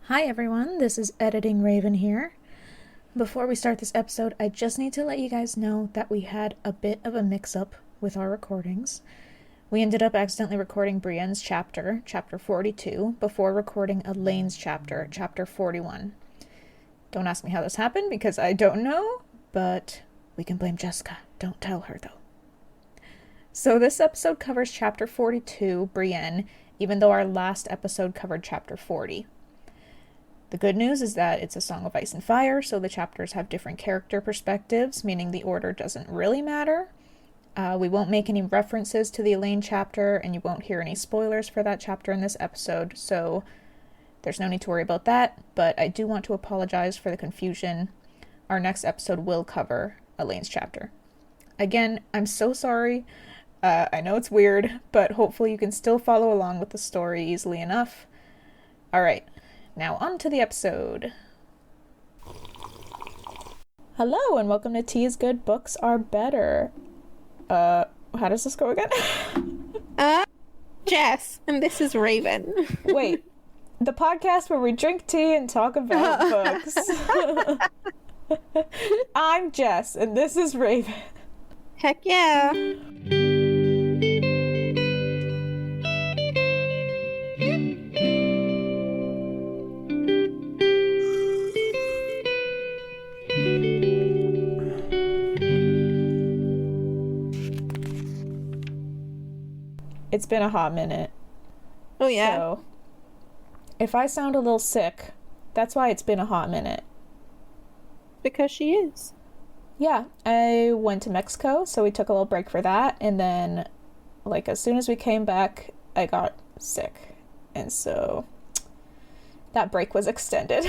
Hi everyone, this is Editing Raven here. Before we start this episode, I just need to let you guys know that we had a bit of a mix-up with our recordings. We ended up accidentally recording Brienne's chapter, chapter 42, before recording Elaine's chapter, chapter 41. Don't ask me how this happened because I don't know, but we can blame Jessica. Don't tell her though. So this episode covers chapter 42, Brienne, even though our last episode covered chapter 40. The good news is that it's a Song of Ice and Fire, so the chapters have different character perspectives, meaning the order doesn't really matter. We won't make any references to the Elaine chapter, and you won't hear any spoilers for that chapter in this episode, so there's no need to worry about that, but I do want to apologize for the confusion. Our next episode will cover Elaine's chapter. Again, I'm so sorry. I know it's weird, but hopefully you can still follow along with the story easily enough. Alright. Now on to the episode. Hello and welcome to Tea is Good, Books Are Better. How does this go again? Jess, and this is Raven. Wait, the podcast where we drink tea and talk about books. I'm Jess and this is Raven. Heck yeah. It's been a hot minute. Oh yeah. So, if I sound a little sick, that's why it's been a hot minute. Because she is. Yeah, I went to Mexico, so we took a little break for that, and then, as soon as we came back, I got sick. And so, that break was extended.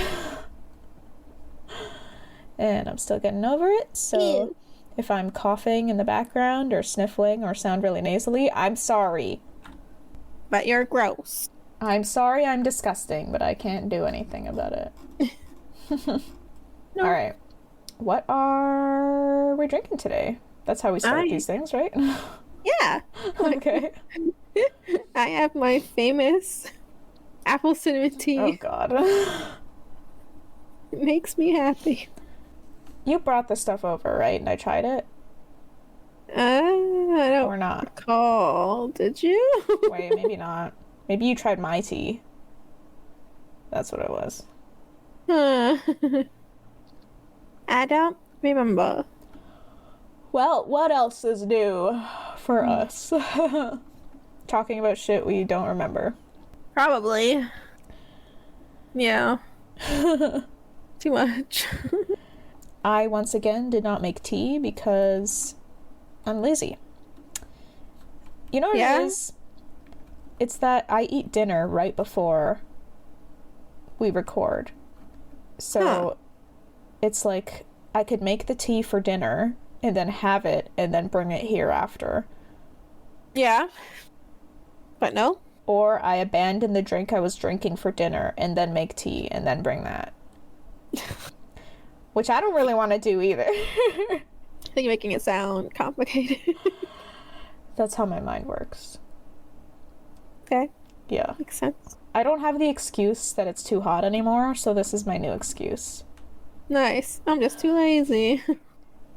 And I'm still getting over it, so if I'm coughing in the background, or sniffling, or sound really nasally, I'm sorry. But you're gross. I'm sorry I'm disgusting, but I can't do anything about it. No. Alright. What are we drinking today? That's how we start these things, right? Yeah. Okay. I have my famous apple cinnamon tea. Oh god. It makes me happy. You brought the stuff over, right? And I tried it? I don't Or not? recall. Did you? Wait, maybe not. Maybe you tried my tea. That's what it was. Huh. I don't remember. Well, what else is new for us? Talking about shit we don't remember. Probably. Yeah. Too much. I, once again, did not make tea because I'm lazy. You know what it is? It's that I eat dinner right before we record. So it's like I could make the tea for dinner and then have it and then bring it here after. Yeah. But no. Or I abandon the drink I was drinking for dinner and then make tea and then bring that. Which I don't really want to do either. I think you're making it sound complicated. That's how my mind works. Okay. Yeah. Makes sense. I don't have the excuse that it's too hot anymore, so this is my new excuse. Nice. I'm just too lazy.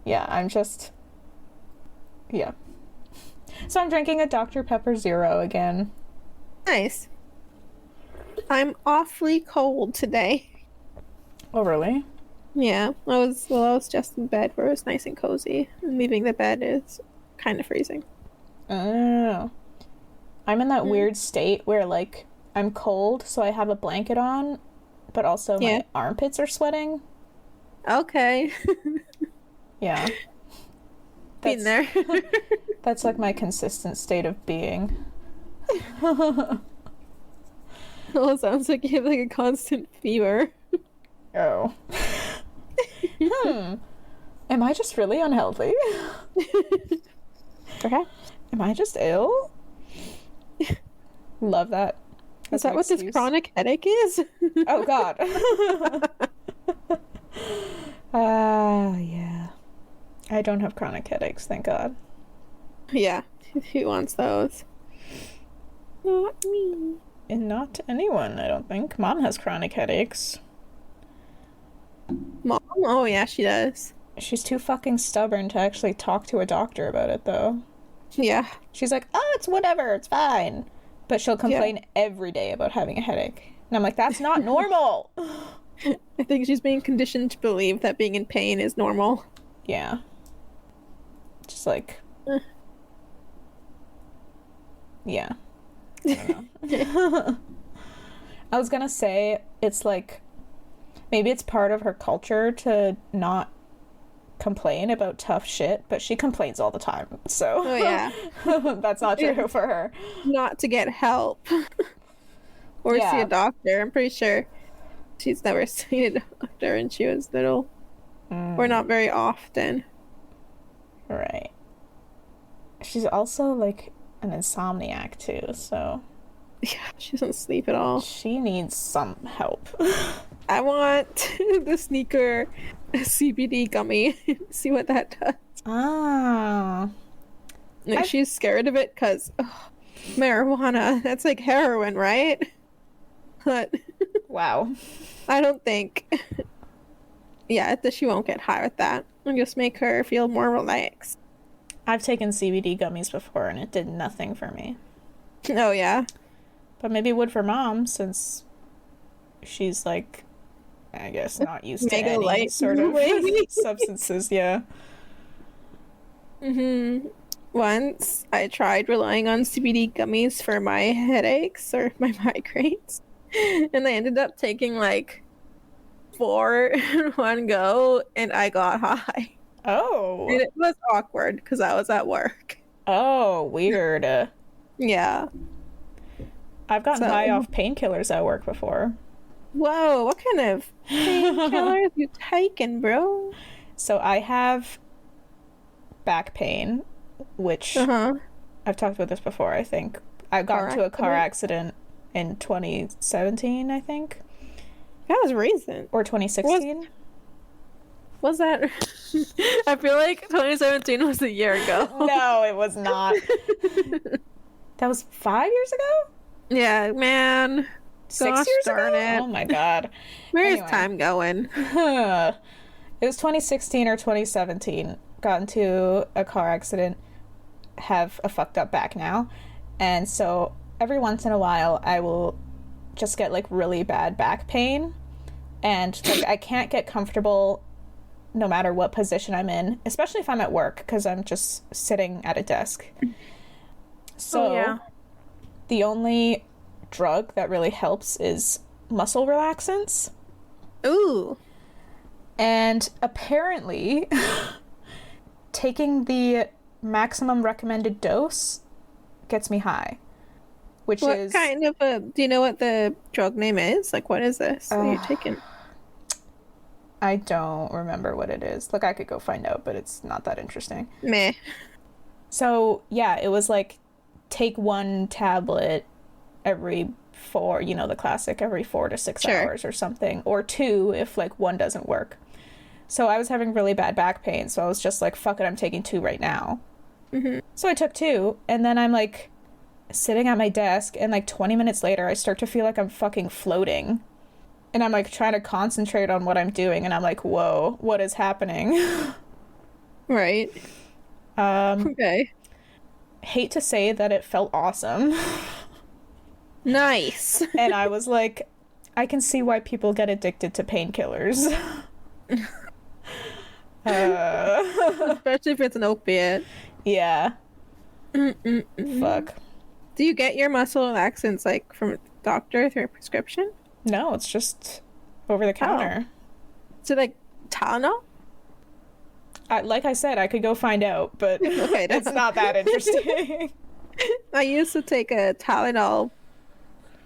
Yeah, Yeah. So I'm drinking a Dr. Pepper Zero again. Nice. I'm awfully cold today. Oh, really? Yeah. I was just in bed where it was nice and cozy. And leaving the bed is kind of freezing. Oh. I'm in that weird state where, I'm cold, so I have a blanket on, but also my armpits are sweating. Okay. Yeah. Been there. That's my consistent state of being. Well, it sounds like you have a constant fever. Oh. Am I just really unhealthy? Perhaps. Am I just ill? Love that. Is that what this chronic headache is? Oh god. Yeah. I don't have chronic headaches, thank god. Yeah. Who wants those? Not me. not anyone, I don't think. Mom has chronic headaches. Mom? Oh, yeah, she does. She's too fucking stubborn to actually talk to a doctor about it, though. Yeah. She's like, oh, it's whatever, it's fine. But she'll complain every day about having a headache. And I'm like, that's not normal. I think she's being conditioned to believe that being in pain is normal. Yeah. Just like... Yeah. I don't know. I was gonna say, it's like... Maybe it's part of her culture to not complain about tough shit, but she complains all the time, so... Oh, yeah. That's not true for her. Not to get help. Or see a doctor. I'm pretty sure she's never seen a doctor when she was little. Or not very often. Right. She's also, like, an insomniac, too, so... Yeah, she doesn't sleep at all. She needs some help. I want the sneaker CBD gummy. See what that does. Ah. Like, she's scared of it because marijuana, that's like heroin, right? But wow. I don't think... Yeah, she won't get high with that. It'll just make her feel more relaxed. I've taken CBD gummies before and it did nothing for me. Oh, yeah? But maybe it would for Mom, since she's, like, I guess not used to any light sort of substances, yeah. Once I tried relying on CBD gummies for my headaches or my migraines, and I ended up taking, like, 4 in one go, and I got high. Oh. And it was awkward because I was at work. Oh, weird. Yeah. I've gotten high off painkillers at work before. Whoa, what kind of painkillers you taking, bro? So I have back pain, which I've talked about this before, I think. I got into a car accident in 2017, I think. That was recent. Or 2016. Was that? I feel like 2017 was a year ago. No, it was not. That was 5 years ago? Yeah, man. 6 years ago? Oh my god. Where's time going? It was 2016 or 2017. Got into a car accident. Have a fucked up back now. And so every once in a while I will just get like really bad back pain. And like I can't get comfortable no matter what position I'm in, especially if I'm at work, because I'm just sitting at a desk. So the only drug that really helps is muscle relaxants. Ooh. And apparently taking the maximum recommended dose gets me high. Which what is kind of a... Do you know what the drug name is? Like, what is this that you're taking? I don't remember what it is. Like, I could go find out, but it's not that interesting. Meh. So, yeah, it was like, take 1 tablet every 4, you know, the classic, every 4 to 6 hours or something. Or 2 if, like, 1 doesn't work. So I was having really bad back pain, so I was just like, fuck it, I'm taking 2 right now. So I took 2, and then I'm, like, sitting at my desk, and, like, 20 minutes later, I start to feel like I'm fucking floating. And I'm, like, trying to concentrate on what I'm doing, and I'm like, whoa, what is happening? Right. Okay. Hate to say that it felt awesome. Nice. And I was like, I can see why people get addicted to painkillers. Especially if it's an opiate. Yeah. Fuck. Do you get your muscle relaxants, like, from a doctor through a prescription? No, it's just over the counter. So, like, Tylenol? Like I said, I could go find out, but okay, it's not that interesting. I used to take a Tylenol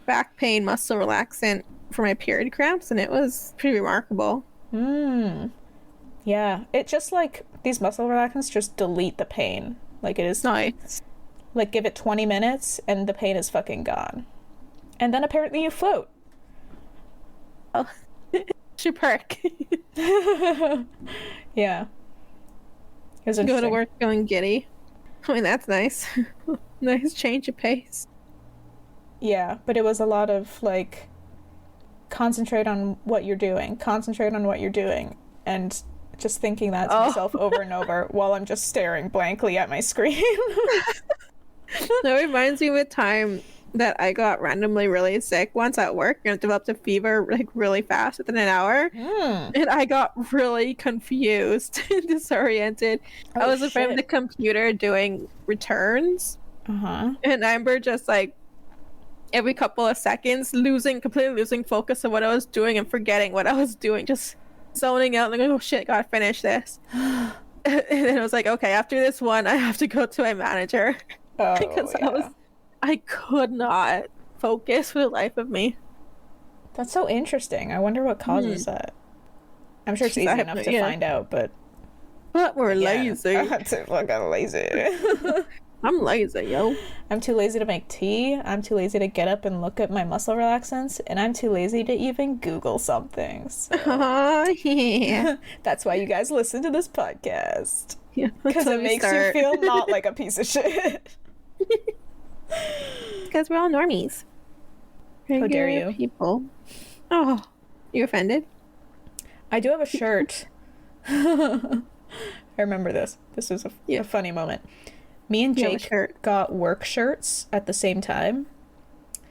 back pain muscle relaxant for my period cramps, and it was pretty remarkable. Yeah, it just, like, these muscle relaxants just delete the pain. Like, it is nice. Like, give it 20 minutes, and the pain is fucking gone. And then apparently you float. Oh, should perk. Yeah. It was go to work feeling giddy. I mean, that's nice. Nice change of pace. Yeah, but it was a lot of like concentrate on what you're doing, and just thinking that to myself over and over while I'm just staring blankly at my screen. That reminds me of a time that I got randomly really sick once at work and developed a fever like really fast within an hour. And I got really confused and disoriented. I was in front of the computer doing returns. And I remember just like every couple of seconds completely losing focus of what I was doing and forgetting what I was doing, just zoning out like, oh shit, gotta finish this. And then I was like, okay, after this one I have to go to my manager. Because I could not focus for the life of me. That's so interesting. I wonder what causes that. I'm sure it's easy enough to find out, but we're lazy. I'm too fucking lazy. I'm lazy, yo. I'm too lazy to make tea. I'm too lazy to get up and look at my muscle relaxants, and I'm too lazy to even Google something. So. Yeah. That's why you guys listen to this podcast. Yeah, because it makes you feel not like a piece of shit. Because we're all normies. How dare you? People. Oh, you offended? I do have a shirt. I remember this. This was a funny moment. Me and Jake got work shirts at the same time.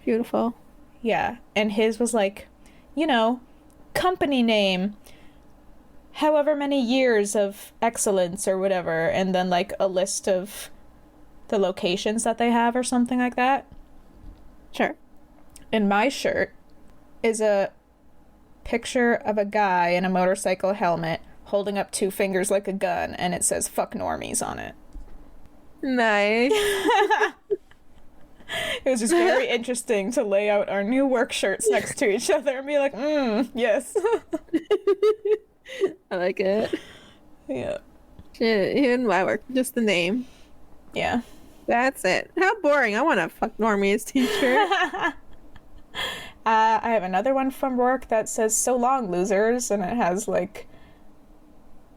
Beautiful. Yeah. And his was like, you know, company name, however many years of excellence or whatever, and then like a list of the locations that they have or something like that. Sure. And my shirt is a picture of a guy in a motorcycle helmet holding up 2 fingers like a gun, and it says fuck normies on it. Nice. It was just very interesting to lay out our new work shirts next to each other and be like, yes. I like it. Yeah. Shit, even my work, just the name. Yeah. That's it. How boring. I want a fuck normies t-shirt. I have another one from work that says so long losers, and it has like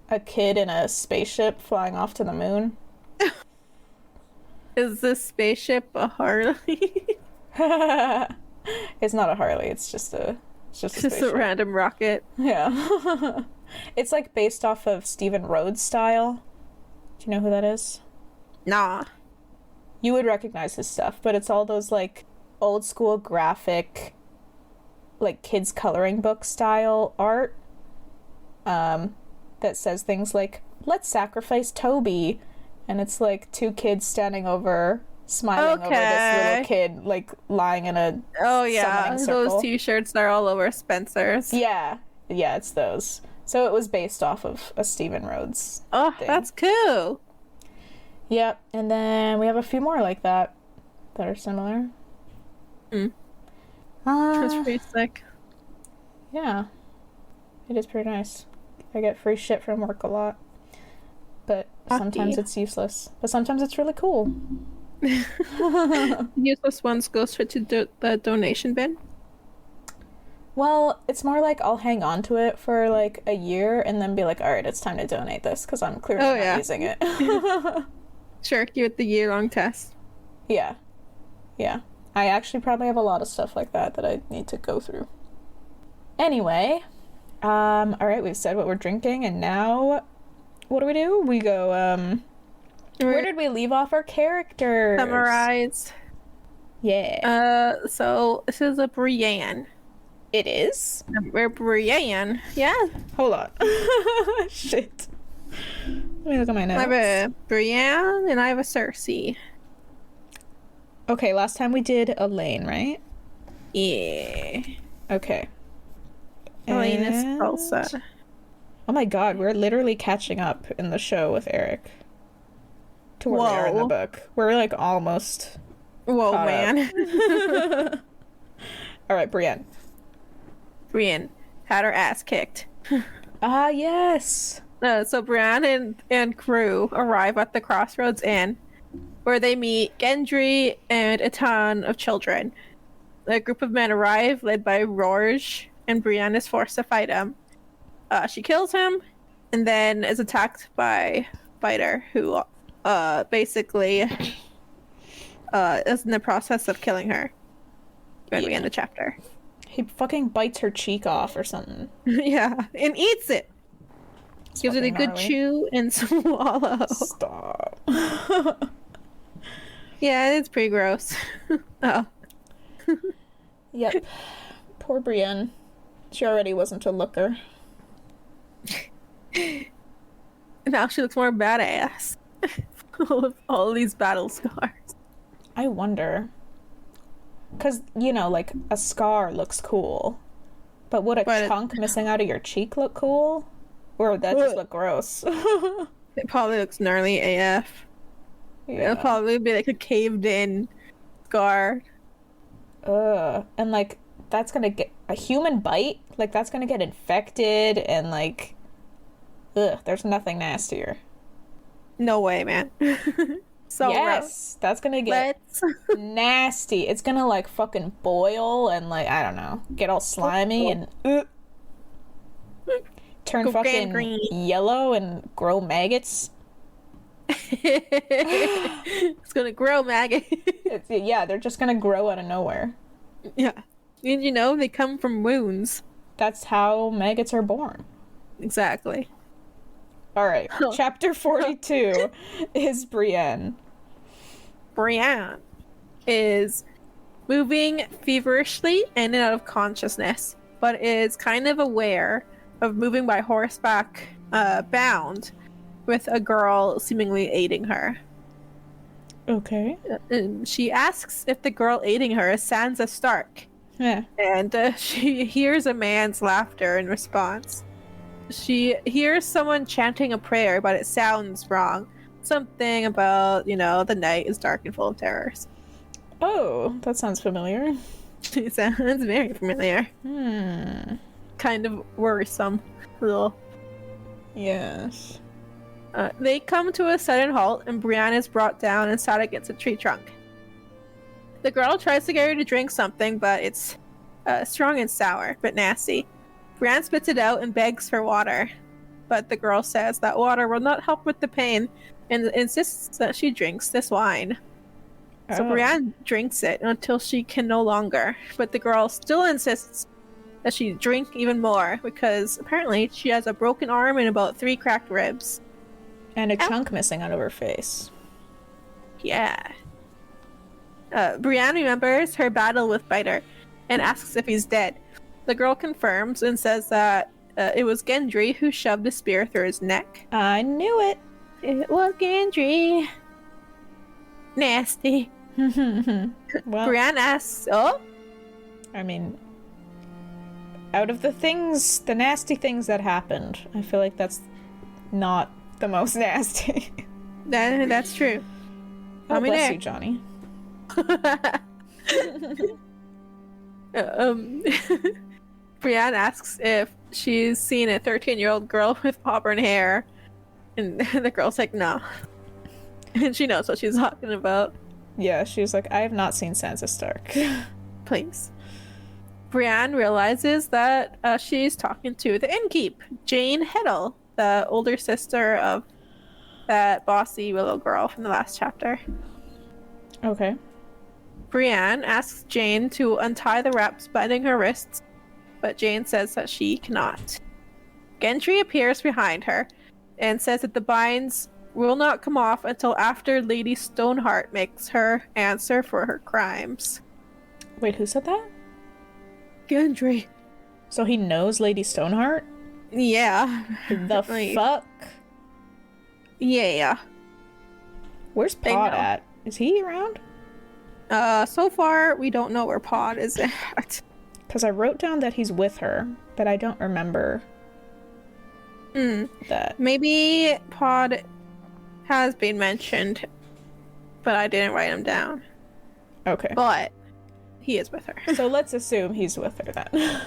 a kid in a spaceship flying off to the moon. Is this spaceship a Harley? It's not a Harley, it's just a random rocket. Yeah. It's like based off of Stephen Rhodes' style. Do you know who that is? Nah. You would recognize his stuff, but it's all those like old school graphic, like kids coloring book style art that says things like, let's sacrifice Toby. And it's like 2 kids standing over, smiling over this little kid, like lying in a summoning circle. Those t-shirts are all over Spencer's. Yeah, it's those. So it was based off of a Stephen Rhodes thing. That's cool. Yep, and then we have a few more like that are similar. That's pretty sick. Yeah, it is pretty nice. I get free shit from work a lot. But sometimes it's useless. But sometimes it's really cool. Useless ones go straight to the donation bin? Well, it's more like I'll hang on to it for like a year and then be like, alright, it's time to donate this because I'm clearly not using it. Sure, give it the year-long test. Yeah. I actually probably have a lot of stuff like that I need to go through. Anyway, alright, we've said what we're drinking, and now what do? We go, where did we leave off our characters? Summarize. Yeah. So this is a Brienne. It is? We're Brienne. Yeah. Hold on. Shit. Let me look at my notes. I have a Brienne and I have a Cersei. Okay, last time we did Elaine, right? Yeah. Okay. Elaine is Elsa. Oh my god, we're literally catching up in the show with Eric to where we are in the book. We're like almost. Whoa, man. Alright, Brienne. Brienne had her ass kicked. Ah, yes. So Brienne and crew arrive at the Crossroads Inn, where they meet Gendry and a ton of children. A group of men arrive, led by Rorge, and Brienne is forced to fight him. She kills him, and then is attacked by Fighter, who basically is in the process of killing her. when we end the chapter. He fucking bites her cheek off or something. Yeah, and eats it. It's Gives it a fucking good gnarly. chew and swallow. Stop. Yeah, it's pretty gross. Oh. Yep. Poor Brienne. She already wasn't a looker. Now she looks more badass. With all these battle scars. I wonder. Because, you know, like, a scar looks cool. But would a chunk missing out of your cheek look cool? Or would that just look gross? It probably looks gnarly AF. Yeah. It'll probably be like a caved in scar. And, like, that's gonna get a human bite? Like, that's gonna get infected and, like, there's nothing nastier. No way, man. So yes, gross. That's gonna get nasty. It's gonna, like, fucking boil and, like, I don't know, get all slimy and turn fucking green. yellow and grow maggots. It's gonna grow maggots. Yeah, they're just gonna grow out of nowhere. Yeah. And you know, they come from wounds. That's how maggots are born. Exactly. Alright, chapter 42 is Brienne. Brienne is moving feverishly in and out of consciousness, but is kind of aware of moving by horseback bound with a girl seemingly aiding her. Okay. And she asks if the girl aiding her is Sansa Stark. Yeah. And she hears a man's laughter in response. She hears someone chanting a prayer, but it sounds wrong. Something about, you know, the night is dark and full of terrors. Oh, that sounds familiar. It sounds very familiar. Kind of worrisome. Little. Yes. They come to a sudden halt, and Brienne is brought down and sat against a tree trunk. The girl tries to get her to drink something, but it's strong and sour, but nasty. Brienne spits it out and begs for water, but the girl says that water will not help with the pain and insists that she drinks this wine. So Brienne drinks it until she can no longer, but the girl still insists that she drink even more because apparently she has a broken arm and about 3 cracked ribs. And a chunk missing out of her face. Yeah. Brienne remembers her battle with Biter and asks if he's dead. The girl confirms and says that it was Gendry who shoved a spear through his neck. I knew it. It was Gendry. Nasty. Well, Brienne asks, oh? I mean, out of the nasty things that happened, I feel like that's not the most nasty. That's true. Oh, bless you, Johnny. Brienne asks if she's seen a 13-year-old girl with auburn hair, and the girl's like, no. And she knows what she's talking about. Yeah, she was like, I have not seen Sansa Stark. Please. Brienne realizes that she's talking to the innkeep, Jane Heddle, the older sister of that bossy willow girl from the last chapter. Okay. Brienne asks Jane to untie the wraps binding her wrists, but Jane says that she cannot. Gendry appears behind her and says that the binds will not come off until after Lady Stoneheart makes her answer for her crimes. Wait, who said that? Gendry. So he knows Lady Stoneheart? Yeah. The fuck? Yeah. Where's Pod at? Is he around? So far, we don't know where Pod is at. Because I wrote down that he's with her, but I don't remember that. Maybe Pod has been mentioned, but I didn't write him down. Okay. But he is with her. So let's assume he's with her then.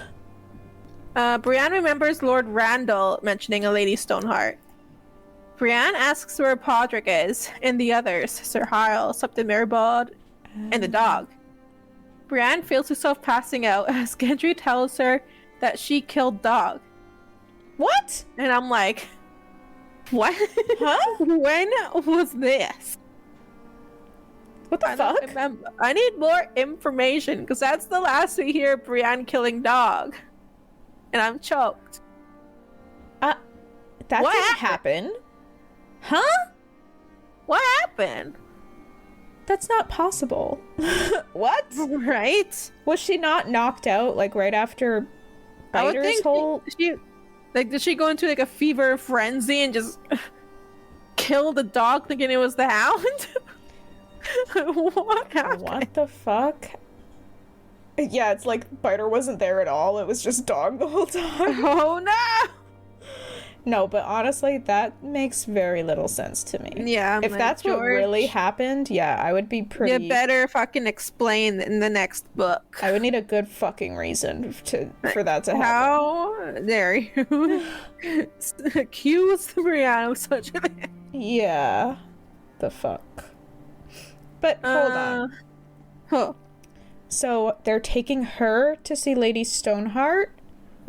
Brienne remembers Lord Randall mentioning a Lady Stoneheart. Brienne asks where Podrick is, and the others, Sir Hyle, Septim Mirabod, and the dog. Brienne feels herself passing out as Gendry tells her that she killed Dog. What? And I'm like, what? Huh? When was this? What the I don't fuck? remember. I need more information because that's the last we hear of Brienne killing dog. And I'm choked. That What didn't happen. Huh? What happened? That's not possible. What? Right? Was she not knocked out like right after I would Biter's think whole... did she go into like a fever frenzy and just kill the dog thinking it was the hound? What happened? What the fuck? Yeah, it's like Biter wasn't there at all. It was just dog the whole time. Oh no! No, but honestly, that makes very little sense to me. Yeah, if like, that's what really happened, yeah, I would be pretty... You better fucking explain in the next book. I would need a good fucking reason for that to happen. How dare you accuse Brienne of such a thing? Yeah. The fuck. But hold on. Huh. So they're taking her to see Lady Stoneheart?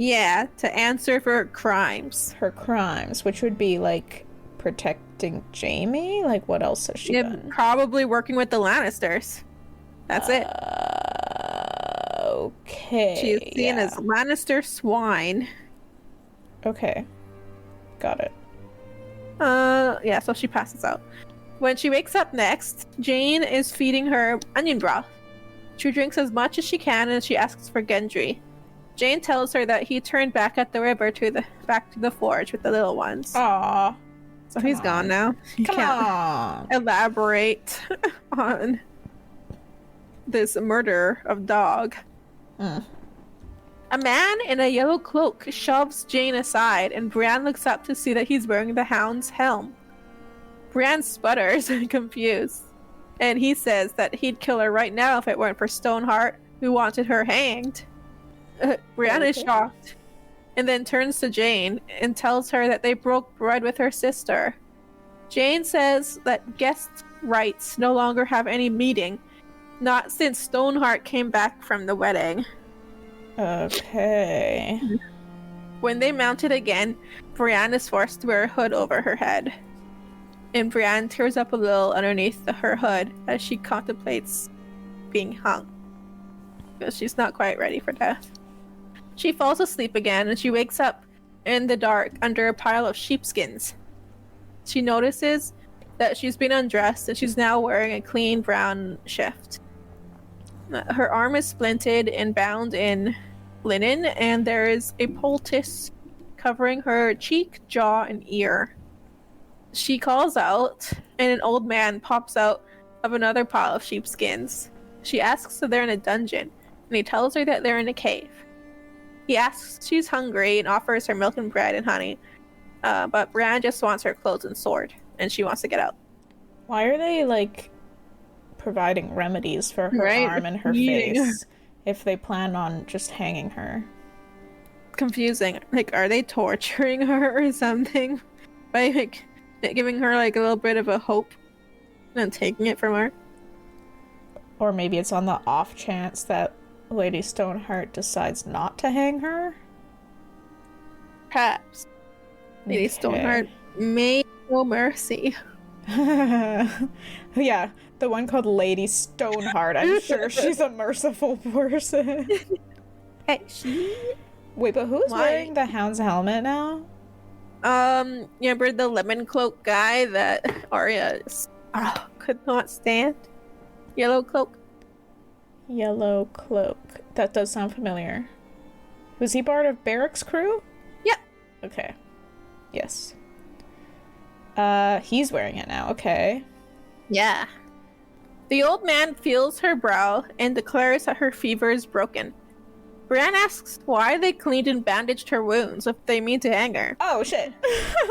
Yeah, to answer for her crimes. Her crimes, which would be like protecting Jaime? Like what else has she done? Probably working with the Lannisters. That's it. Okay. She's seen as Lannister swine. Okay. Got it. Yeah, so she passes out. When she wakes up next, Jane is feeding her onion broth. She drinks as much as she can and she asks for Gendry. Jane tells her that he turned back at the river back to the forge with the little ones. Aww. So he's gone now. You can't elaborate on this murder of dog. Mm. A man in a yellow cloak shoves Jane aside, and Brienne looks up to see that he's wearing the hound's helm. Brienne sputters, confused, and he says that he'd kill her right now if it weren't for Stoneheart, who wanted her hanged. Brienne is shocked, and then turns to Jane and tells her that they broke bread with her sister. Jane says that guest rights no longer have any meaning, not since Stoneheart came back from the wedding. Okay. When they mount it again, Brienne is forced to wear a hood over her head. And Brienne tears up a little underneath her hood as she contemplates being hung. Because she's not quite ready for death. She falls asleep again and she wakes up in the dark under a pile of sheepskins. She notices that she's been undressed and she's now wearing a clean brown shift. Her arm is splinted and bound in linen, and there is a poultice covering her cheek, jaw, and ear. She calls out, and an old man pops out of another pile of sheepskins. She asks if they're in a dungeon, and he tells her that they're in a cave. He asks if she's hungry and offers her milk and bread and honey, but Brienne just wants her clothes and sword, and she wants to get out. Why are they, like, providing remedies for her arm and her face if they plan on just hanging her? Confusing. Like, are they torturing her or something? By, like, giving her, like, a little bit of a hope and then taking it from her? Or maybe it's on the off chance that Lady Stoneheart decides not to hang her? Perhaps. Lady Stoneheart may no mercy. Yeah, the one called Lady Stoneheart. I'm sure she's a merciful person. Hey, she... Wait, but who's wearing the hound's helmet now? You remember the lemon cloak guy that Arya could not stand? Yellow cloak? Yellow cloak. That does sound familiar. Was he part of Barrack's crew? Yeah. Okay. Yes. He's wearing it now. Okay. Yeah. The old man feels her brow and declares that her fever is broken. Brienne asks why they cleaned and bandaged her wounds if they mean to hang her. Oh, shit.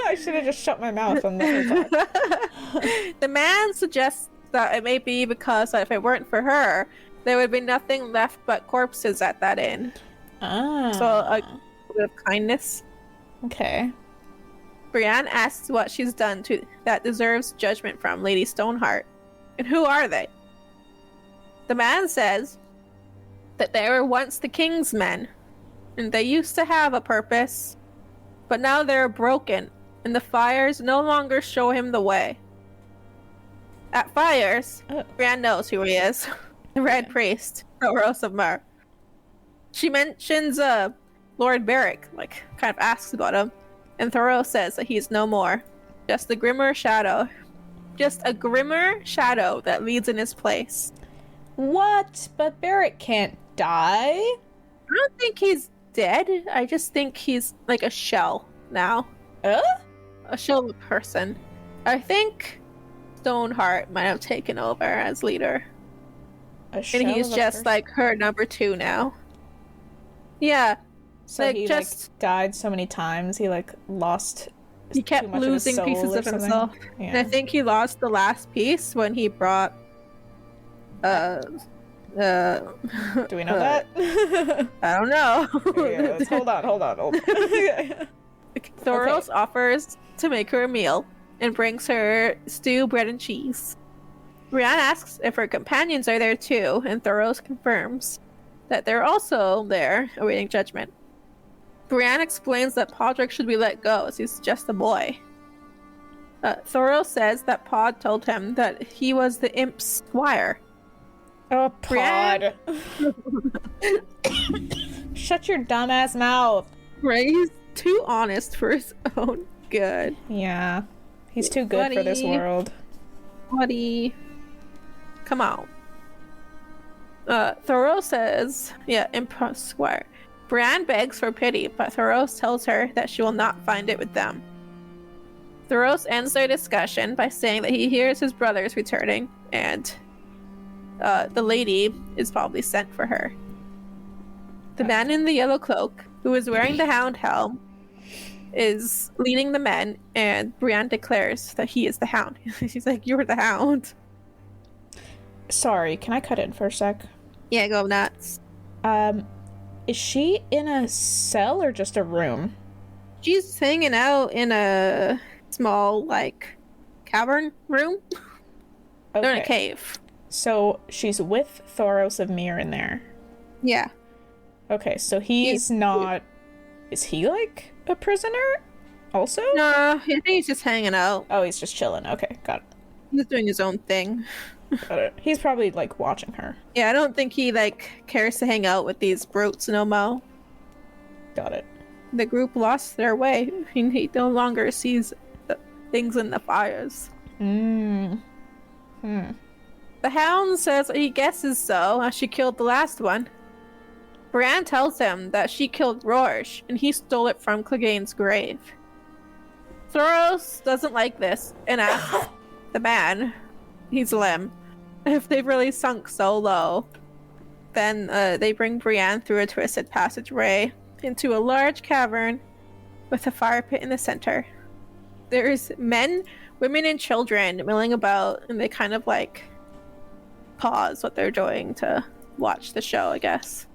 I should have just shut my mouth on that. The man suggests that it may be because if it weren't for her, there would be nothing left but corpses at that inn. Ah. So a bit of kindness. Okay. Brienne asks what she's done that deserves judgment from Lady Stoneheart. And who are they? The man says that they were once the king's men, and they used to have a purpose, but now they're broken, and the fires no longer show him the way. At fires, Oh. Brienne knows who he is. The Red Priest, Thoros of Myr. She mentions Lord Beric, like, kind of asks about him, and Thoros says that he's no more. Just a grimmer shadow. Just a grimmer shadow that leads in his place. What? But Beric can't die? I don't think he's dead. I just think he's like a shell now. A shell of a person. I think Stoneheart might have taken over as leader. A shell And he's of a just person? like her number 2 now. Yeah. So like, he just- like died so many times. He like lost. He kept too much of his losing soul pieces or of something? himself. Yeah. And I think he lost the last piece when he brought Do we know that? I don't know. Yeah, let's hold on. Thoros offers to make her a meal and brings her stew, bread, and cheese. Brienne asks if her companions are there too, and Thoros confirms that they're also there awaiting judgment. Brienne explains that Podrick should be let go as he's just a boy. Thoros says that Pod told him that he was the imp's squire. Oh, Pod. Brienne- Shut your dumbass mouth. Right? He's too honest for his own good. Yeah. He's too good for this Buddy. world. Buddy. Come on. Thoros says, imp squire. Brienne begs for pity, but Thoros tells her that she will not find it with them. Thoros ends their discussion by saying that he hears his brothers returning, and the lady is probably sent for her. The man in the yellow cloak, who is wearing the hound helm, is leading the men, and Brienne declares that he is the hound. She's like, "You're the hound." Sorry, can I cut in for a sec? Yeah, go nuts. Is she in a cell or just a room? She's hanging out in a small, like, cavern room. They're in a cave. So she's with Thoros of Myr in there. Yeah. Okay, so he's not... Is he, like, a prisoner also? No, I think he's just hanging out. Oh, he's just chilling. Okay, got He's doing his own thing. it. Got it. He's probably, like, watching her. Yeah, I don't think he, like, cares to hang out with these brutes no more. Got it. The group lost their way. He no longer sees the things in the fires. The The hound says he guesses so, as she killed the last one. Brienne tells him that she killed Rorsch, and he stole it from Clegane's grave. Thoros doesn't like this, and asks the man, he's Lim, if they've really sunk so low. Then they bring Brienne through a twisted passageway into a large cavern with a fire pit in the center. There's men, women, and children milling about, and they kind of like pause what they're doing to watch the show, I guess.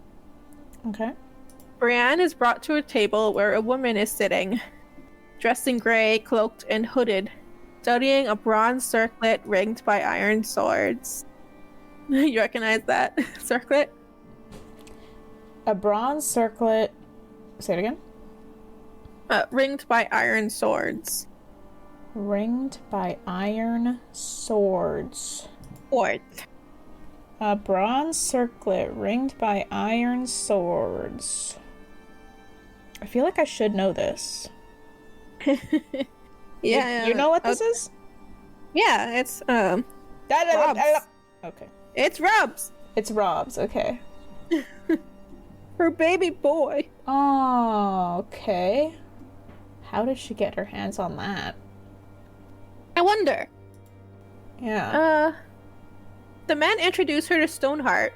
Okay. Brienne is brought to a table where a woman is sitting, dressed in gray, cloaked, and hooded, studying a bronze circlet ringed by iron swords. You recognize that circlet? A bronze circlet... Say it again. Ringed by iron swords. Ringed by iron swords. Swords. A bronze circlet ringed by iron swords. I feel like I should know this. Yeah. You know what this is? Yeah, it's Rob's. Okay. It's Rob's. It's Rob's, okay. Her baby boy. Oh, okay. How did she get her hands on that? I wonder. Yeah. The men introduce her to Stoneheart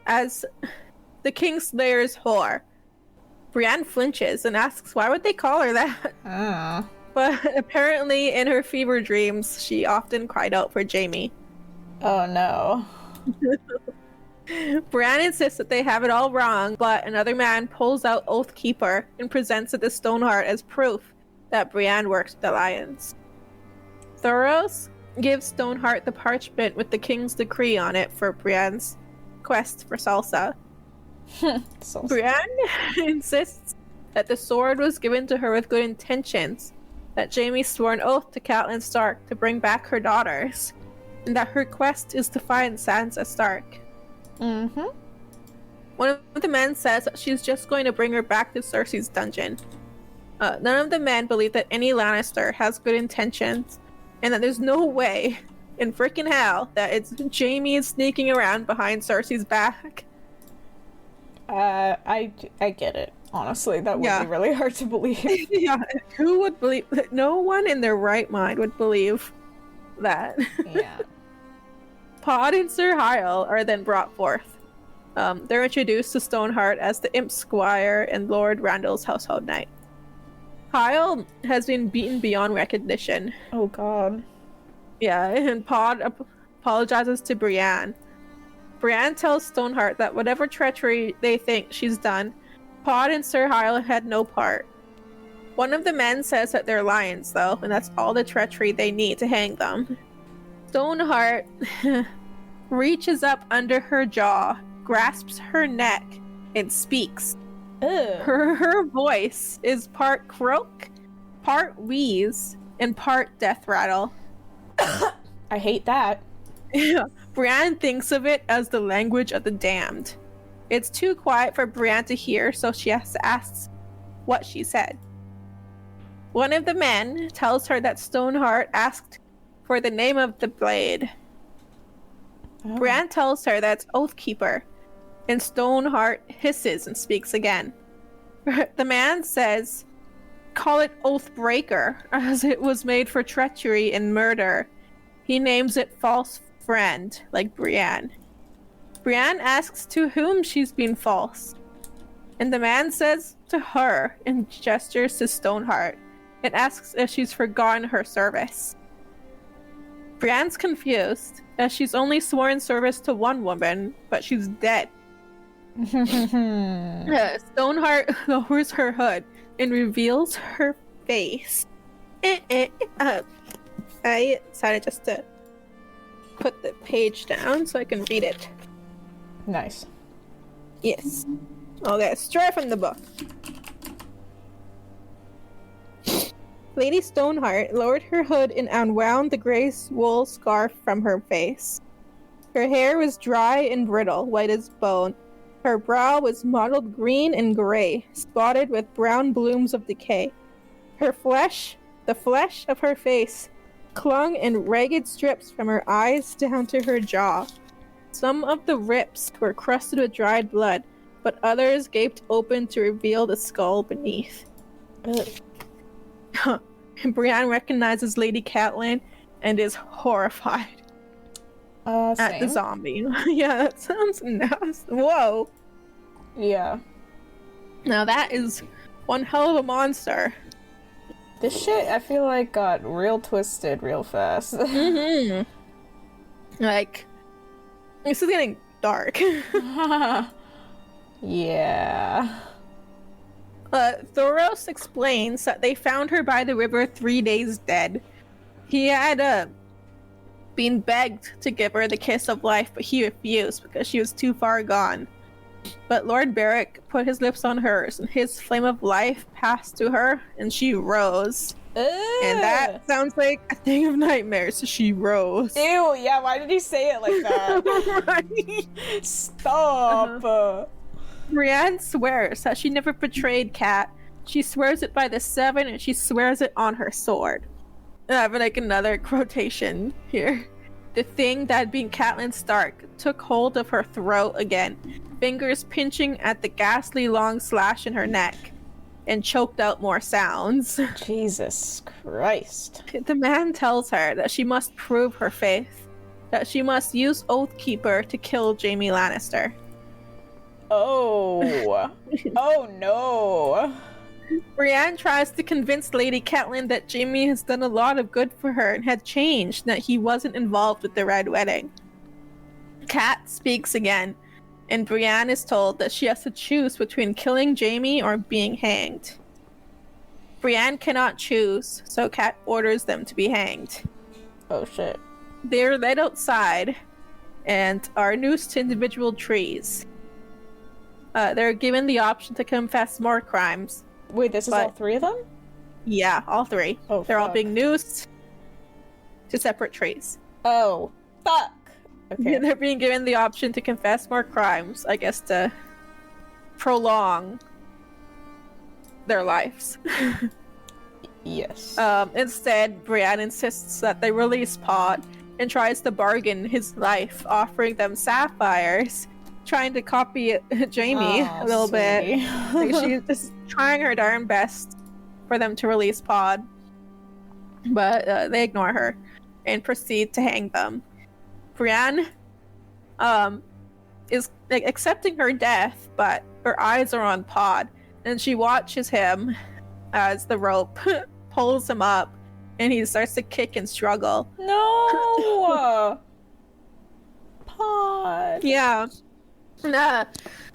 as the Kingslayer's whore. Brienne flinches and asks why would they call her that? Oh. But apparently in her fever dreams, she often cried out for Jaime. Oh no. Brienne insists that they have it all wrong, but another man pulls out Oathkeeper and presents it to Stoneheart as proof that Brienne works with the Lions. Thoros gives Stoneheart the parchment with the king's decree on it for Brienne's quest for Salsa. Brienne insists that the sword was given to her with good intentions, that Jaime swore an oath to Catelyn Stark to bring back her daughters, and that her quest is to find Sansa Stark. Mm-hmm. One of the men says that she's just going to bring her back to Cersei's dungeon. None of the men believe that any Lannister has good intentions, and that there's no way in freaking hell that it's Jaime sneaking around behind Cersei's back. I get it. Honestly, that would be really hard to believe. Yeah, who would believe? No one in their right mind would believe that. Yeah. Pod and Sir Hyle are then brought forth. They're introduced to Stoneheart as the Imp Squire and Lord Randall's household knight. Hyle has been beaten beyond recognition. Oh god. Yeah, and Pod apologizes to Brienne. Brienne tells Stoneheart that whatever treachery they think she's done, Pod and Sir Hyle had no part. One of the men says that they're lions, though, and that's all the treachery they need to hang them. Stoneheart reaches up under her jaw, grasps her neck, and speaks. Her voice is part croak, part wheeze, and part death rattle. I hate that. Brienne thinks of it as the language of the damned. It's too quiet for Brienne to hear, so she has to ask what she said. One of the men tells her that Stoneheart asked for the name of the blade. Brienne tells her that's Oathkeeper, and Stoneheart hisses and speaks again. The man says, call it Oathbreaker, as it was made for treachery and murder. He names it False Friend, like Brienne. Brienne asks to whom she's been false, and the man says to her and gestures to Stoneheart and asks if she's forgotten her service. Brienne's confused, as she's only sworn service to one woman, but she's dead. Stoneheart lowers her hood and reveals her face. I decided just to put the page down so I can read it. Nice. Yes. Okay, straight from the book. Lady Stoneheart lowered her hood and unwound the grey wool scarf from her face. Her hair was dry and brittle, white as bone. Her brow was mottled green and grey, spotted with brown blooms of decay. Her flesh, the flesh of her face, clung in ragged strips from her eyes down to her jaw. Some of the rips were crusted with dried blood, but others gaped open to reveal the skull beneath. Brienne recognizes Lady Catelyn and is horrified at the zombie. Yeah, that sounds nasty. Whoa. Yeah. Now that is one hell of a monster. This shit, I feel like, got real twisted real fast. Mm-hmm. Like, this is getting dark. Yeah. Thoros explains that they found her by the river 3 days dead. He had been begged to give her the kiss of life, but he refused because she was too far gone. But Lord Beric put his lips on hers, and his flame of life passed to her, and she rose. And that sounds like a thing of nightmares. She rose. Ew, yeah, why did he say it like that? Right. Stop! Brienne swears that she never betrayed Cat. She swears it by the seven, and she swears it on her sword. I have like another quotation here. The thing that had been Catelyn Stark took hold of her throat again, fingers pinching at the ghastly long slash in her neck, and choked out more sounds. Jesus Christ. The man tells her that she must prove her faith, that she must use Oathkeeper to kill Jaime Lannister. Oh. Oh no. Brienne tries to convince Lady Catelyn that Jaime has done a lot of good for her and had changed, that he wasn't involved with the Red Wedding. Cat speaks again, and Brienne is told that she has to choose between killing Jaime or being hanged. Brienne cannot choose, so Cat orders them to be hanged. Oh shit. They're led outside and are noosed to individual trees. They're given the option to confess more crimes. Wait, this is all three of them? Yeah, all three. Oh, They're all fuck. being noosed to separate trees. Oh. Fuck! Okay. They're being given the option to confess more crimes, I guess, to prolong their lives. Yes. Instead, Brienne insists that they release Pod and tries to bargain his life, offering them sapphires, trying to copy Jamie a little bit. Like, she's just trying her darn best for them to release Pod, but they ignore her and proceed to hang them. Brienne is like, accepting her death, but her eyes are on Pod, and she watches him as the rope pulls him up, and he starts to kick and struggle. No! Pod! Yeah. Nah.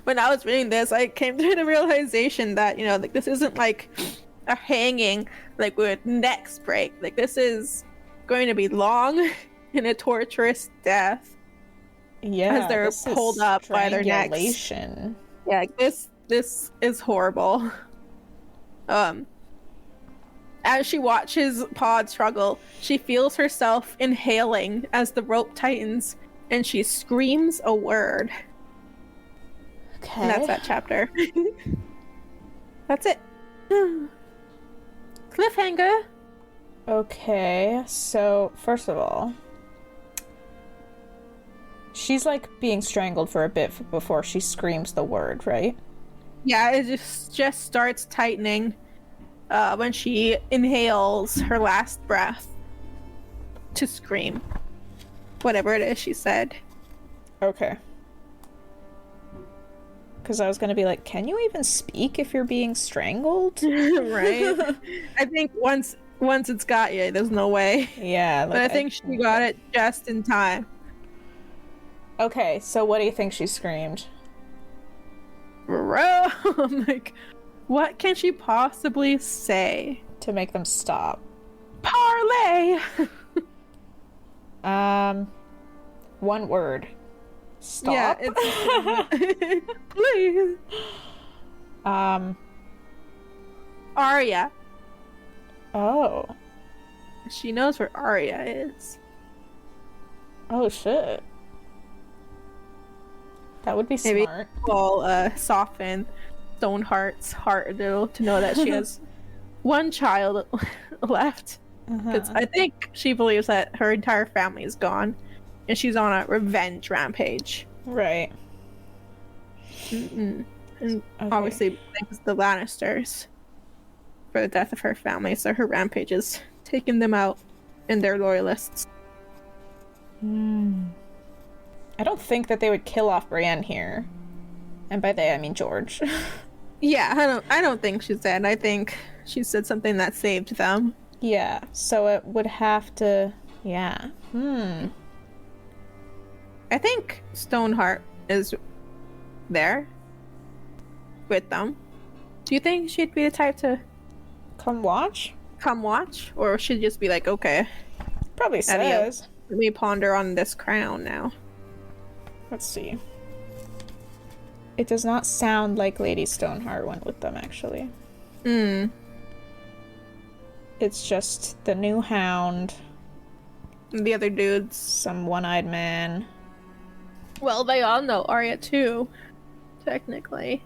When I was reading this, I came to the realization that, you know, like, this isn't like a hanging, like, with necks break. Like, this is going to be long and a torturous death. Yeah, as they're pulled up by their necks. Yeah, like, this is horrible. As she watches Pod struggle, she feels herself inhaling as the rope tightens, and she screams a word. Okay. And that's that chapter. That's it. Cliffhanger. Okay, so first of all, she's like being strangled for a bit before she screams the word, right? Yeah, it just starts tightening when she inhales her last breath to scream. Whatever it is she said. Okay. Because I was going to be like, can you even speak if you're being strangled? Right? I think once it's got you, there's no way. Yeah. Like, but I think she got it just in time. Okay, so what do you think she screamed? Bro, I'm like, what can she possibly say? To make them stop. Parlay! One word. Stop? Yeah, it's... Please. Arya. Oh. She knows where Arya is. Oh, shit. That would be Maybe smart. we'll soften Stoneheart's heart a little to know that she has one child left. Because I think she believes that her entire family is gone, and she's on a revenge rampage. Right. And obviously blames the Lannisters for the death of her family, so her rampage is taking them out and their loyalists. I don't think that they would kill off Brienne here. And by they, I mean George. Yeah, I don't think she's dead. I think she said something that saved them. Yeah, so it would have to... Yeah. I think Stoneheart is there with them. Do you think she'd be the type to Come watch? come watch? Or she'd just be like, okay, Probably says. let me ponder on this crown now. Let's see. It does not sound like Lady Stoneheart went with them, actually. It's just the new hound. The other dudes. Some one-eyed man. Well, they all know Arya too, technically.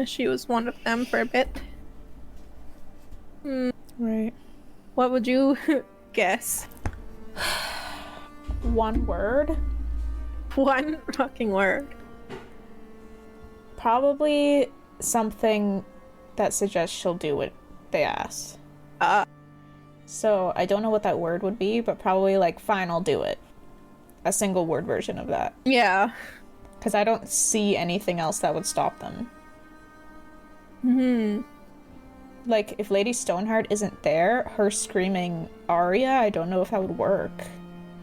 She was one of them for a bit. Right. What would you guess? One word? One fucking word. Probably something that suggests she'll do what they ask. So I don't know what that word would be, but probably like, fine, I'll do it. A single word version of that. Yeah. Because I don't see anything else that would stop them. Like, if Lady Stoneheart isn't there, her screaming Arya, I don't know if that would work.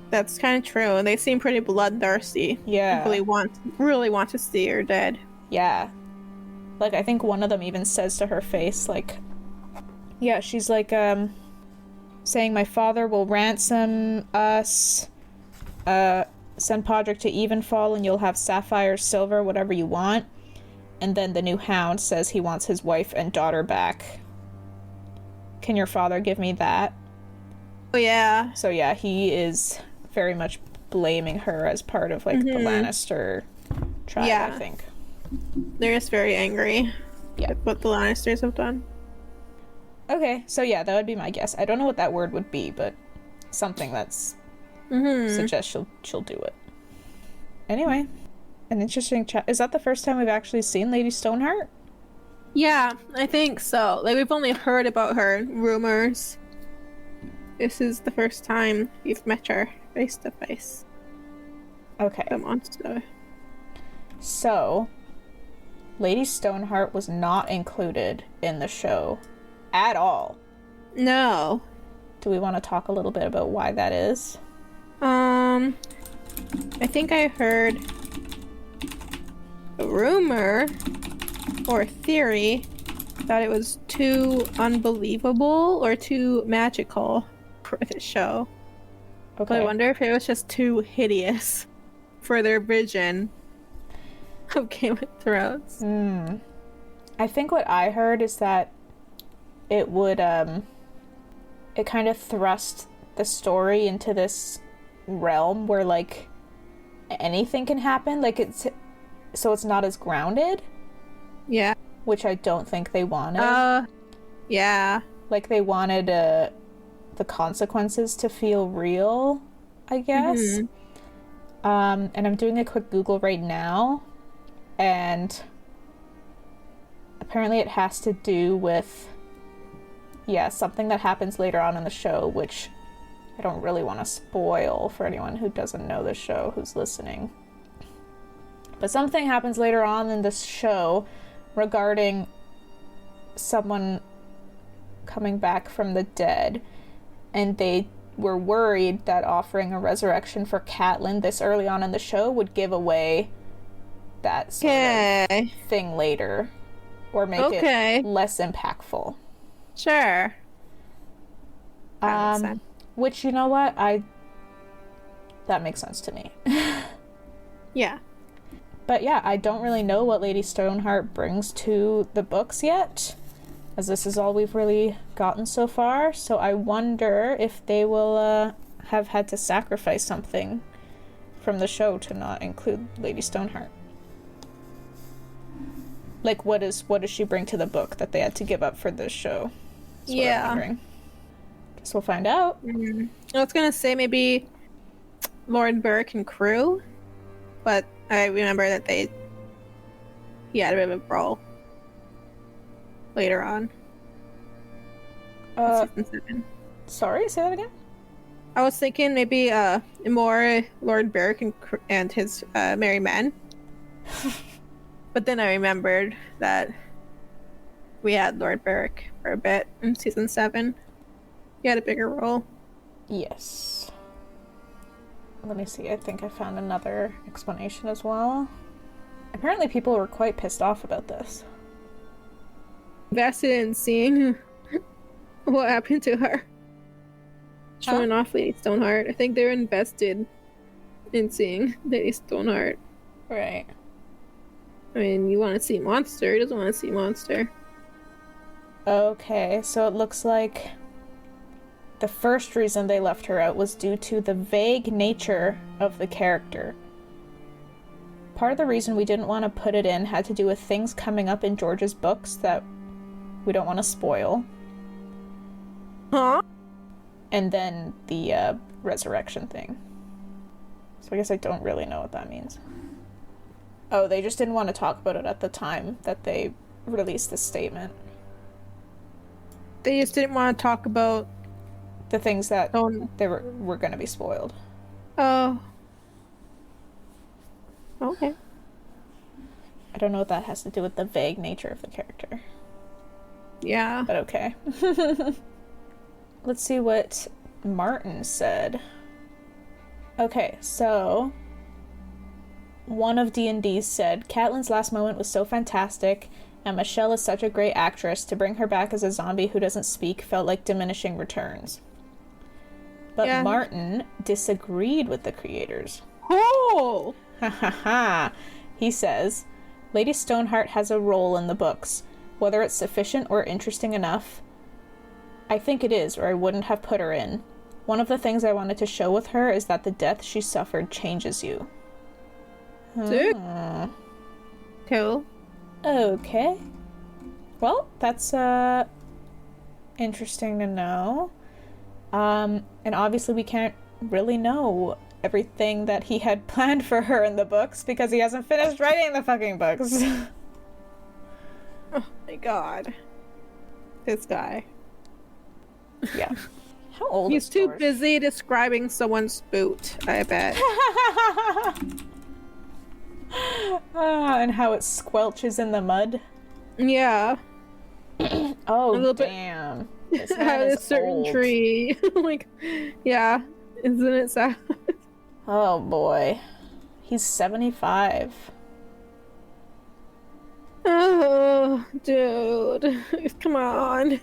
That's kind of true. And they seem pretty bloodthirsty. Yeah. Really want to see her dead. Yeah. Like, I think one of them even says to her face, like... Yeah, she's like, saying, my father will ransom us, send Podrick to Evenfall, and you'll have sapphire, silver, whatever you want. And then the new hound says he wants his wife and daughter back. Can your father give me that? Oh, yeah. So yeah, he is very much blaming her as part of, like, the Lannister tribe, I think. They're just very angry at what the Lannisters have done. Okay, so yeah, that would be my guess. I don't know what that word would be, but something that's suggests she'll do it. Anyway, an interesting chat. Is that the first time we've actually seen Lady Stoneheart? Yeah, I think so. Like, we've only heard about her, rumors. This is the first time we've met her face to face. Okay. The monster. So, Lady Stoneheart was not included in the show at all. No. Do we want to talk a little bit about why that is? I think I heard a rumor or theory that it was too unbelievable or too magical for the show. Okay. But I wonder if it was just too hideous for their vision of Game of Thrones. I think what I heard is that it would, it kind of thrust the story into this realm where, like, anything can happen. Like, it's not as grounded. Yeah. Which I don't think they wanted. Yeah. Like, they wanted the consequences to feel real, I guess. And I'm doing a quick Google right now, and apparently it has to do with, something that happens later on in the show, which I don't really want to spoil for anyone who doesn't know the show who's listening. But something happens later on in this show regarding someone coming back from the dead, and they were worried that offering a resurrection for Catelyn this early on in the show would give away that sort of thing later, or make it less impactful. Sure. That makes sense. Which, you know what, that makes sense to me. Yeah. But yeah, I don't really know what Lady Stoneheart brings to the books yet, as this is all we've really gotten so far. So I wonder if they will have had to sacrifice something from the show to not include Lady Stoneheart. Like, what does she bring to the book that they had to give up for this show? That's what I'm wondering. Guess we'll find out. I was gonna say maybe Lord Burke and crew, but I remember that he had a bit of a brawl later on. Season 7. Sorry, say that again? I was thinking maybe more Lord Burke and his merry men. But then I remembered that we had Lord Burke for a bit in season 7. He had a bigger role. Yes. Let me see, I think I found another explanation as well. Apparently people were quite pissed off about this. Invested in seeing what happened to her. Showing off Lady Stoneheart. I think they're invested in seeing Lady Stoneheart. Right. I mean, you want to see Monster. He doesn't want to see Monster. Okay, so it looks like the first reason they left her out was due to the vague nature of the character. Part of the reason we didn't want to put it in had to do with things coming up in George's books that we don't want to spoil. Huh? And then the resurrection thing. So I guess I don't really know what that means. Oh, they just didn't want to talk about it at the time that they released this statement. They just didn't want to talk about the things that they were going to be spoiled. Oh. Okay. I don't know what that has to do with the vague nature of the character. Yeah. But okay. Let's see what Martin said. Okay, so one of D&D said, Catelyn's last moment was so fantastic, and Michelle is such a great actress. To bring her back as a zombie who doesn't speak felt like diminishing returns. But Martin disagreed with the creators. Oh! Ha ha ha. He says, Lady Stoneheart has a role in the books. Whether it's sufficient or interesting enough, I think it is, or I wouldn't have put her in. One of the things I wanted to show with her is that the death she suffered changes you. Dude. Cool. Okay. Well, that's interesting to know. And obviously we can't really know everything that he had planned for her in the books because he hasn't finished writing the fucking books. Oh my god. This guy. Yeah. How old He's is too George? busy describing someone's boot, I bet. And how it squelches in the mud. Yeah. Oh, damn. This man How is this certain old. tree. Like, yeah. Isn't it sad? Oh, boy. He's 75. Oh, dude. Come on.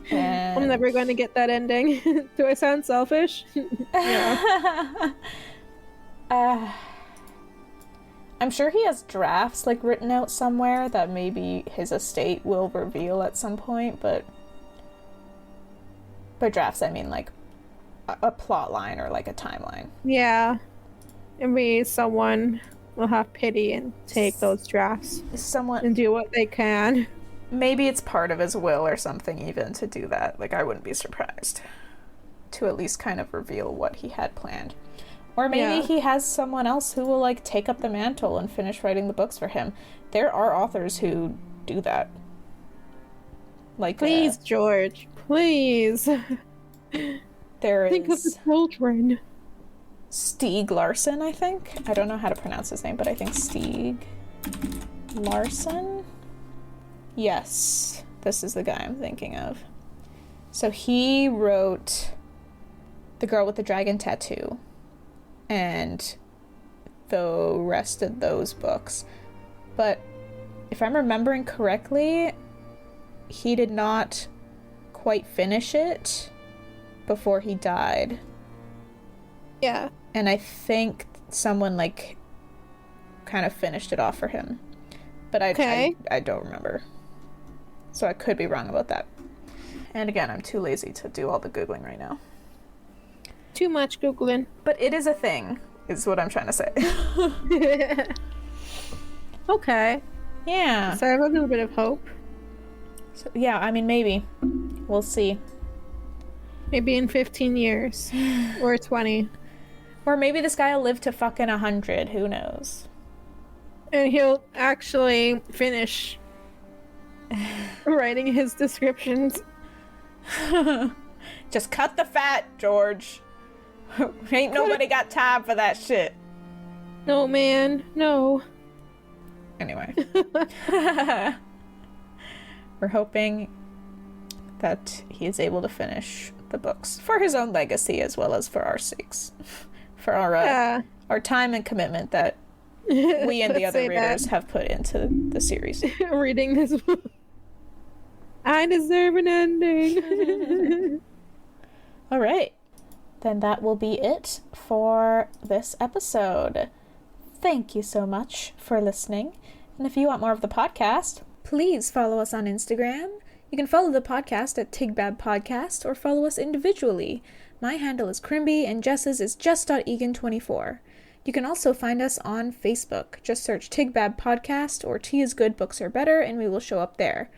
And... I'm never going to get that ending. Do I sound selfish? Yeah. I'm sure he has drafts like written out somewhere that maybe his estate will reveal at some point, but by drafts I mean like a plot line or like a timeline. Yeah. Maybe someone will have pity and take those drafts Someone, and do what they can. maybe it's part of his will or something even to do that. Like, I wouldn't be surprised to at least kind of reveal what he had planned. Or maybe he has someone else who will like take up the mantle and finish writing the books for him. There are authors who do that. Like, Please, George, please. there Think of the is children. Stieg Larsson, I think. I don't know how to pronounce his name, but I think Stieg Larsson? Yes, this is the guy I'm thinking of. So he wrote The Girl with the Dragon Tattoo and the rest of those books. But if I'm remembering correctly, he did not quite finish it before he died. Yeah. And I think someone like kind of finished it off for him. But I don't remember. So I could be wrong about that. And again, I'm too lazy to do all the Googling right now. Too much Googling. But it is a thing, is what I'm trying to say. Okay. Yeah. So I have a little bit of hope. So, yeah, I mean, maybe. We'll see. Maybe in 15 years. Or 20. Or maybe this guy will live to fucking 100. Who knows? And he'll actually finish writing his descriptions. Just cut the fat, George. Ain't nobody got time for that shit. No, man. No. Anyway. We're hoping that he is able to finish the books for his own legacy as well as for our sakes. For our time and commitment that we and the other readers have put into the series. Reading this book. I deserve an ending. All right. Then that will be it for this episode. Thank you so much for listening. And if you want more of the podcast, please follow us on Instagram. You can follow the podcast at TIGBAB Podcast or follow us individually. My handle is Crimby and Jess's is just.egan24. You can also find us on Facebook. Just search TIGBAB Podcast or Tea is Good, Books Are Better, and we will show up there.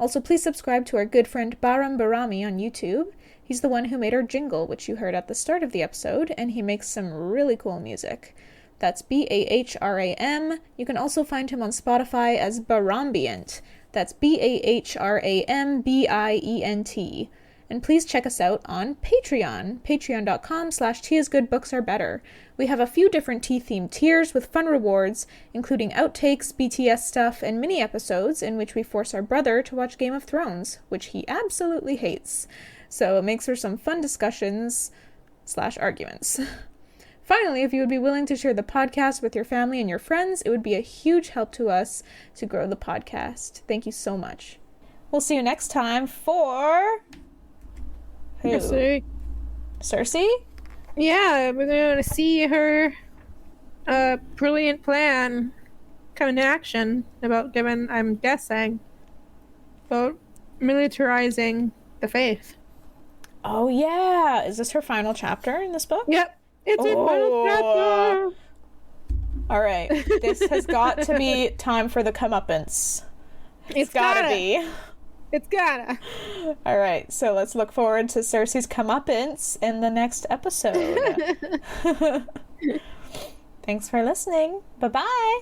Also, please subscribe to our good friend Bahrami on YouTube. He's the one who made our jingle, which you heard at the start of the episode, and he makes some really cool music. That's Bahram. You can also find him on Spotify as Bahrambient. That's Bahrambient. And please check us out on Patreon, patreon.com/teaisgoodbooksarebetter. We have a few different tea-themed tiers with fun rewards, including outtakes, BTS stuff, and mini-episodes in which we force our brother to watch Game of Thrones, which he absolutely hates. So it makes for some fun discussions/arguments. Finally, if you would be willing to share the podcast with your family and your friends, it would be a huge help to us to grow the podcast. Thank you so much. We'll see you next time for... Who? Cersei? Yeah, we're going to see her brilliant plan come into action I'm guessing, about militarizing the faith. Oh, yeah. Is this her final chapter in this book? Yep. It's her final chapter. All right. This has got to be time for the comeuppance. It's gotta be. It's gotta. All right. So let's look forward to Cersei's comeuppance in the next episode. Thanks for listening. Bye-bye.